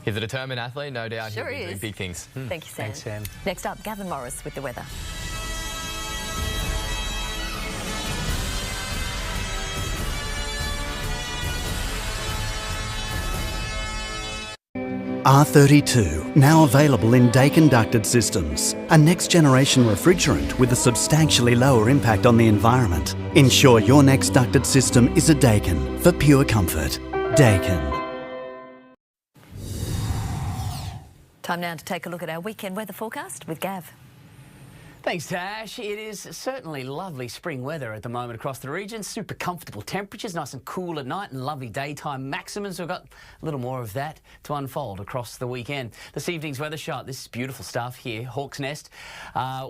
He's a determined athlete, no doubt. Sure he'll be is. doing big things. Thank you, Sam. Thanks, Sam. Next up, Gavin Morris with the weather. R32, now available in Daikin ducted systems. A next-generation refrigerant with a substantially lower impact on the environment. Ensure your next ducted system is a Daikin for pure comfort. Daikin. Time now to take a look at our weekend weather forecast with Gav. Thanks, Tash. It is certainly lovely spring weather at the moment across the region. Super comfortable temperatures, nice and cool at night, and lovely daytime maximums. We've got a little more of that to unfold across the weekend. This evening's weather shot, this is beautiful stuff here, Hawk's Nest.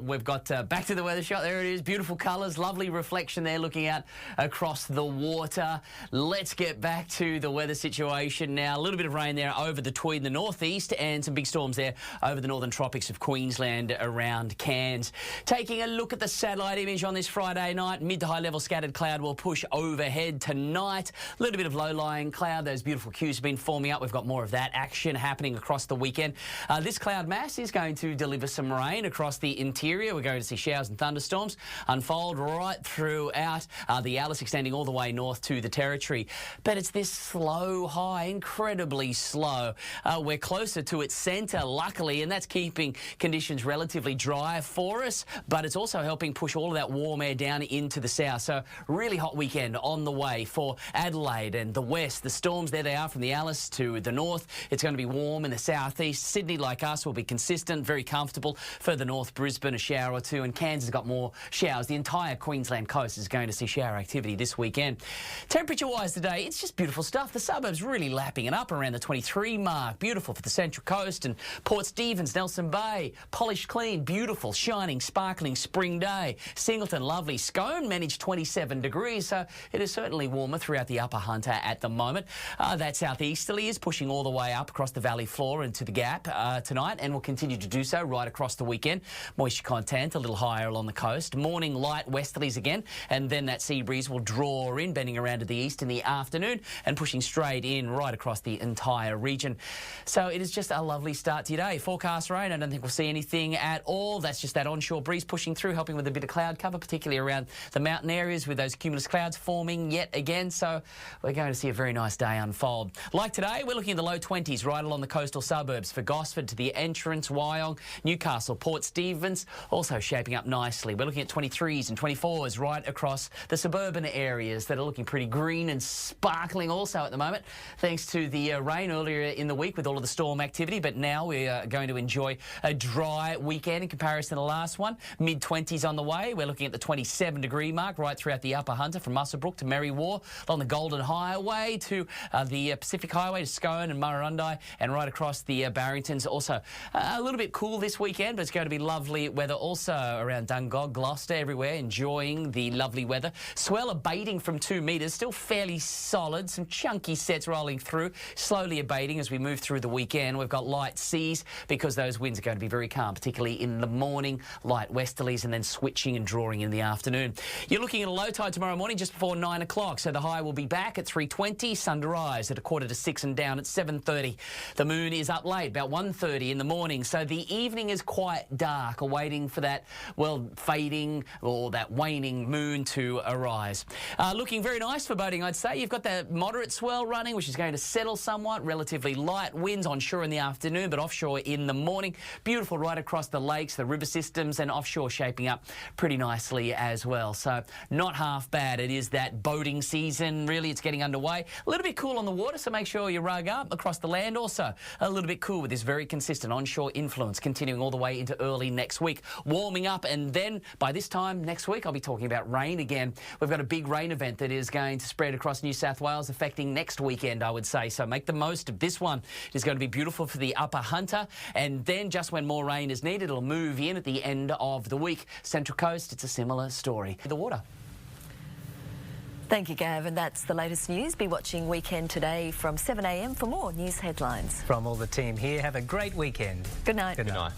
We've got back to the weather shot. There it is, beautiful colours, lovely reflection there looking out across the water. Let's get back to the weather situation now. A little bit of rain there over the Tweed in the northeast and some big storms there over the northern tropics of Queensland around Cairns. Taking a look at the satellite image on this Friday night, mid to high level scattered cloud will push overhead tonight. A little bit of low-lying cloud. Those beautiful queues have been forming up. We've got more of that action happening across the weekend. This cloud mass is going to deliver some rain across the interior. We're going to see showers and thunderstorms unfold right throughout the Alice, extending all the way north to the Territory. But it's this slow high, incredibly slow. We're closer to its centre, luckily, and that's keeping conditions relatively dry for us. But it's also helping push all of that warm air down into the south. So really hot weekend on the way for Adelaide and the west. The storms, there they are from the Alice to the north. It's going to be warm in the southeast. Sydney, like us, will be consistent, very comfortable. Further north, Brisbane, a shower or two, and Cairns has got more showers. The entire Queensland coast is going to see shower activity this weekend. Temperature-wise today, it's just beautiful stuff. The suburbs really lapping it up around the 23 mark. Beautiful for the Central Coast and Port Stephens, Nelson Bay. Polished, clean, beautiful, shining, sparkling spring day. Singleton, lovely. Scone managed 27 degrees, so it is certainly warmer throughout the Upper Hunter at the moment. That southeasterly is pushing all the way up across the valley floor into the gap tonight and will continue to do so right across the weekend. Moisture content a little higher along the coast. Morning light westerlies again, and then that sea breeze will draw in, bending around to the east in the afternoon and pushing straight in right across the entire region. So it is just a lovely start to your day. Forecast rain, I don't think we'll see anything at all. That's just that onshore breeze pushing through, helping with a bit of cloud cover, particularly around the mountain areas with those cumulus clouds forming yet again. So we're going to see a very nice day unfold. Like today, we're looking at the low 20s right along the coastal suburbs for Gosford to the entrance, Wyong, Newcastle, Port Stephens, also shaping up nicely. We're looking at 23s and 24s right across the suburban areas that are looking pretty green and sparkling also at the moment, thanks to the rain earlier in the week with all of the storm activity. But now we are going to enjoy a dry weekend in comparison to the last one. Mid-20s on the way. We're looking at the 27-degree mark right throughout the Upper Hunter from Muswellbrook to Merry War, along the Golden Highway to the Pacific Highway to Scone and Murrurundi, and right across the Barringtons. Also a little bit cool this weekend, but it's going to be lovely weather also around Dungog, Gloucester, everywhere, enjoying the lovely weather. Swell abating from 2 metres, still fairly solid. Some chunky sets rolling through, slowly abating as we move through the weekend. We've got light seas because those winds are going to be very calm, particularly in the morning, light westerlies, and then switching and drawing in the afternoon. You're looking at a low tide tomorrow morning just before 9 o'clock, so the high will be back at 3:20, sun to rise at 5:45 and down at 7:30. The moon is up late, about 1:30 in the morning, so the evening is quite dark, awaiting for that, well, fading or that waning moon to arise. Looking very nice for boating, I'd say. You've got that moderate swell running, which is going to settle somewhat, relatively light winds onshore in the afternoon, but offshore in the morning. Beautiful right across the lakes, the river systems, and offshore shaping up pretty nicely as well. So not half bad. It is that boating season, really. It's getting underway. A little bit cool on the water, so make sure you rug up. Across the land also a little bit cool with this very consistent onshore influence continuing all the way into early next week. Warming up, and then by this time next week I'll be talking about rain again. We've got a big rain event that is going to spread across New South Wales, affecting next weekend, I would say. So make the most of this one. It is going to be beautiful for the Upper Hunter, and then just when more rain is needed, it'll move in at the end of the week. Central Coast, it's a similar story. The water. Thank you, Gav, and that's the latest news. Be watching Weekend Today from 7 a.m. for more news headlines. From all the team here, have a great weekend. Good night. Good night.